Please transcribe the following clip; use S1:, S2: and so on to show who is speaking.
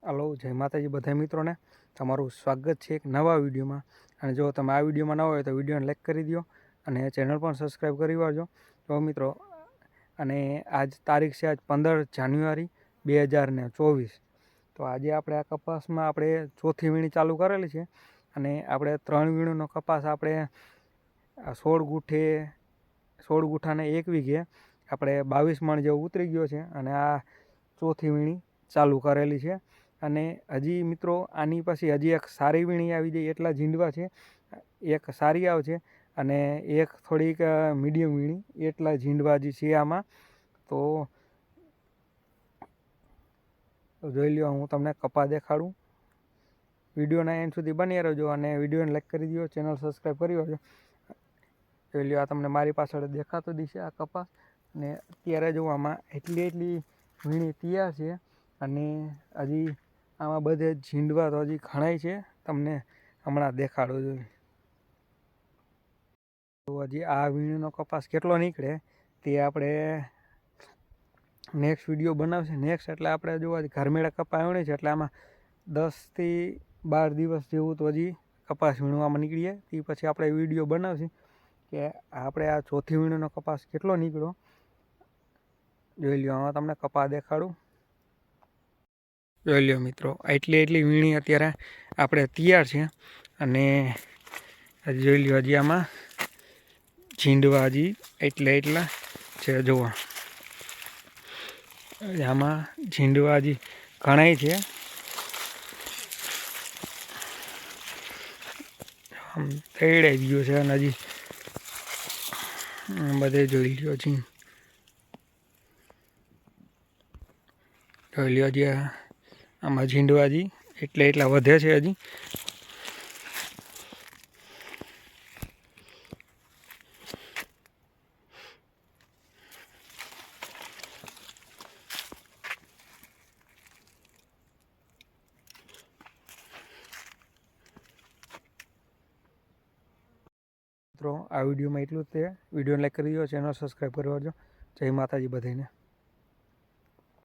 S1: Hello, જય માતાજી બધા મિત્રોને. તમારું સ્વાગત છે એક નવા વિડીયોમાં. અને જો તમે આ વિડીયોમાં ન હોય તો વિડીયોને લાઈક કરી દો અને ચેનલ પણ સબસ્ક્રાઈબ કરી વાળજો. તો મિત્રો, અને આજ તારીખ છે આજ 15 જાન્યુઆરી 2024. તો આજે આપણે આ કપાસમાં આપણે ચોથી વીણી ચાલુ કરેલી છે. અને આપણે 3 વીણીનો કપાસ આપણે 16 ગુઠાને 1 વીઘે આપણે 22 મણ જેવું ઉતરી ગયો છે. અને આ ચોથી વીણી ચાલુ કરેલી છે. અને હજી મિત્રો આની પછી હજી એક સારી વીણી આવી જાય એટલા ઝીંડવા છે. એક સારી આવશે અને એક થોડીક મીડિયમ વીણી એટલા ઝીંડવા હજી છે આમાં. તો જોઈ લ્યો, હું તમને કપા દેખાડું. વિડીયોના એન્ડ સુધી બની રહેજો અને વિડીયોને લાઈક કરી દો, ચેનલ સબસ્ક્રાઈબ કરી દેજો. જોઈ લ્યો, આ તમને મારી પાછળ દેખાતો દિશે આ કપાસ. અને અત્યારે જો આમાં એટલી વીણી તૈયાર છે. અને હજી આમાં બધે ઝીંડવા તો હજી ઘણાય છે, તમને હમણાં દેખાડો જોઈએ. તો હજી આ વીણીનો કપાસ કેટલો નીકળે તે આપણે નેક્સ્ટ વિડીયો બનાવશે. નેક્સ્ટ એટલે આપણે જો ઘરમેળા કપા વીણી છે એટલે આમાં 10 થી 12 દિવસ જેવું તો હજી કપાસ વીણવામાં નીકળીએ. તે પછી આપણે વિડીયો બનાવશે કે આપણે આ ચોથી વીણીનો કપાસ કેટલો નીકળ્યો. જોઈ લ્યો, આમાં તમને કપા દેખાડું. જોઈ લ્યો મિત્રો, એટલી વીણી અત્યારે આપણે તૈયાર છે. અને જોઈ લ્યો, હજી આમાં ઝીંડવા હજી એટલા છે. જોવા આમાં ઝીંડવા હજી ઘણાય છે. આમ તેડાઈ ગયું છે. અને હજી બધે જોઈ લ્યો, જોઈ લ્યો, હજી આમાં ઝીંડવા હજી એટલા વધે છે હજી. મિત્રો, આ વિડીયોમાં એટલું જ છે. વિડીયોને લાઈક કરી દો, ચેનલ સબસ્ક્રાઈબ કરી દેજો. જય માતાજી બધાને.